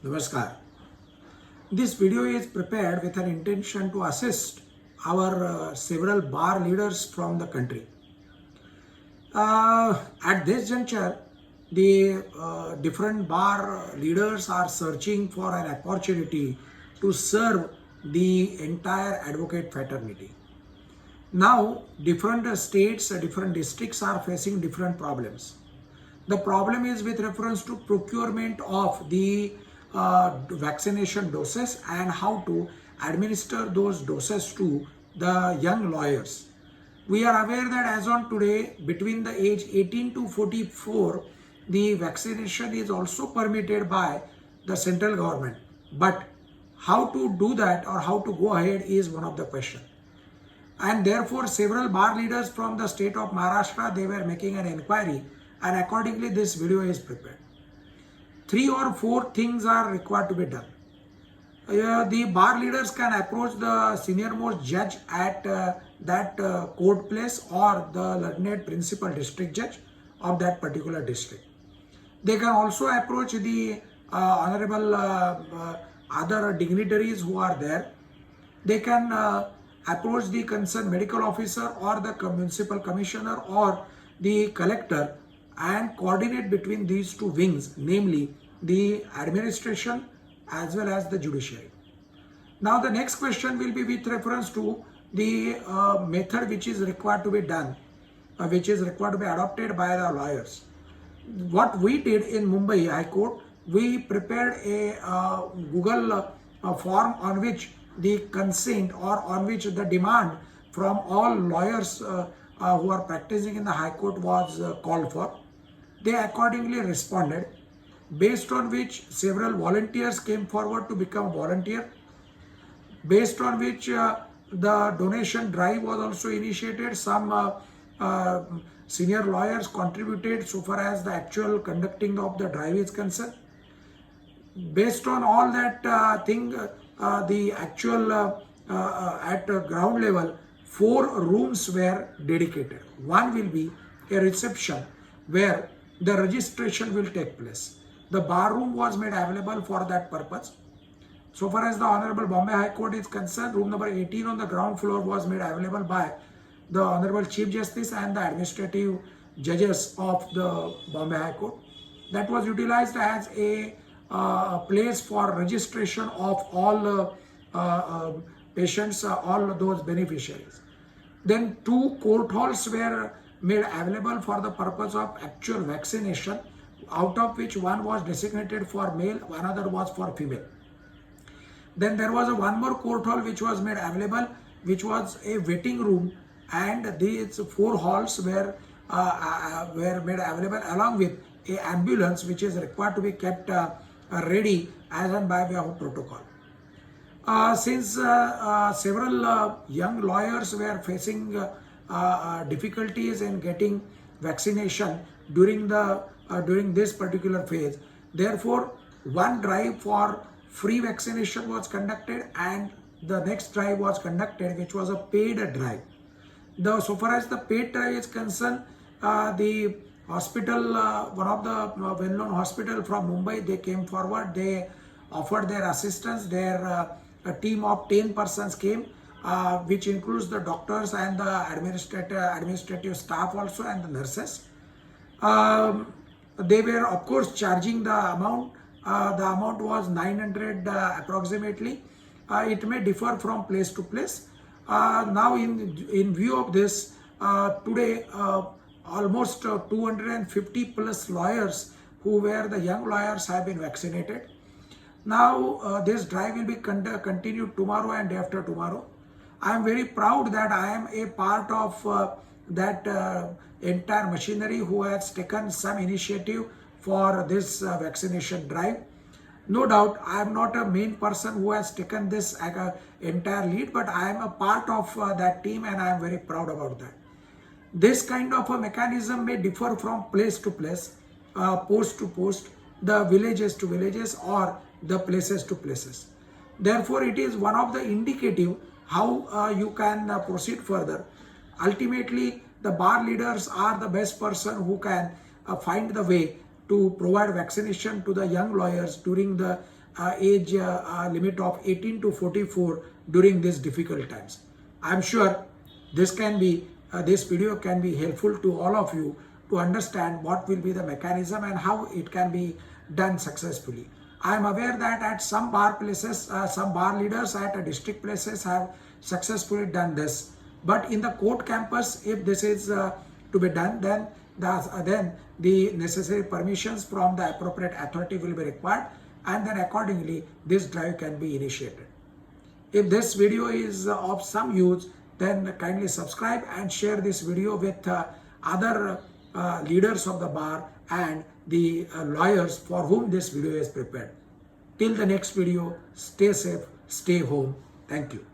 Namaskar. This video is prepared with an intention to assist our several bar leaders from the country. At this juncture, the different bar leaders are searching for an opportunity to serve the entire advocate fraternity. Now, different states, different districts are facing different problems. The problem is with reference to procurement of the vaccination doses and how to administer those doses to the young lawyers. We are aware that as on today, between the age 18 to 44, the vaccination is also permitted by the central government. But how to do that or how to go ahead is one of the questions. And therefore, several bar leaders from the state of Maharashtra, they were making an inquiry, and accordingly this video is prepared. 3 or 4 things are required to be done. The bar leaders can approach the senior most judge at that court place or the learned principal district judge of that particular district. They can also approach the honorable other dignitaries who are there. They can approach the concerned medical officer or the municipal commissioner or the collector and coordinate between these two wings, namely the administration as well as the judiciary. Now the next question will be with reference to the method which is required to be done, which is required to be adopted by the lawyers. What we did in Mumbai High Court, we prepared a Google form on which the consent or on which the demand from all lawyers who are practicing in the High Court was called for. They accordingly responded, based on which several volunteers came forward to become volunteer, based on which the donation drive was also initiated. Some senior lawyers contributed so far as the actual conducting of the drive is concerned. Based on all that thing, the actual at ground level, 4 rooms were dedicated. One will be a reception where the registration will take place. The bar room was made available for that purpose. So far as the Honorable Bombay High Court is concerned, room number 18 on the ground floor was made available by the Honorable Chief Justice and the administrative judges of the Bombay High Court. That was utilized as a place for registration of all patients, all those beneficiaries. Then 2 court halls were made available for the purpose of actual vaccination, out of which one was designated for male, another was for female. Then there was one more court hall which was made available, which was a waiting room, and these 4 halls were made available along with a ambulance which is required to be kept ready as and by way of protocol. Since several young lawyers were facing difficulties in getting vaccination during this particular phase, therefore one drive for free vaccination was conducted and the next drive was conducted, which was a paid drive. So far as the paid drive is concerned, the hospital, one of the well-known hospital from Mumbai, they came forward, they offered their assistance. A team of 10 persons came, which includes the doctors and the administrative staff also and the nurses. They were of course charging the amount. The amount was 900 approximately. It may differ from place to place. Now in view of this, today almost 250 plus lawyers who were the young lawyers have been vaccinated. Now this drive will be continued tomorrow and day after tomorrow. I am very proud that I am a part of that entire machinery who has taken some initiative for this vaccination drive. No doubt I am not a main person who has taken this entire lead, but I am a part of that team and I am very proud about that. This kind of a mechanism may differ from place to place, post to post, the villages to villages or the places to places. Therefore, it is one of the indicative how you can proceed further. Ultimately, the bar leaders are the best person who can find the way to provide vaccination to the young lawyers during the age limit of 18 to 44 during these difficult times. I'm sure this video can be helpful to all of you to understand what will be the mechanism and how it can be done successfully. I am aware that at some bar places, some bar leaders at district places have successfully done this. But in the court campus, if this is to be done, then the necessary permissions from the appropriate authority will be required, and then accordingly this drive can be initiated. If this video is of some use, then kindly subscribe and share this video with other leaders of the bar and the lawyers for whom this video is prepared. Till the next video, stay safe, stay home. Thank you.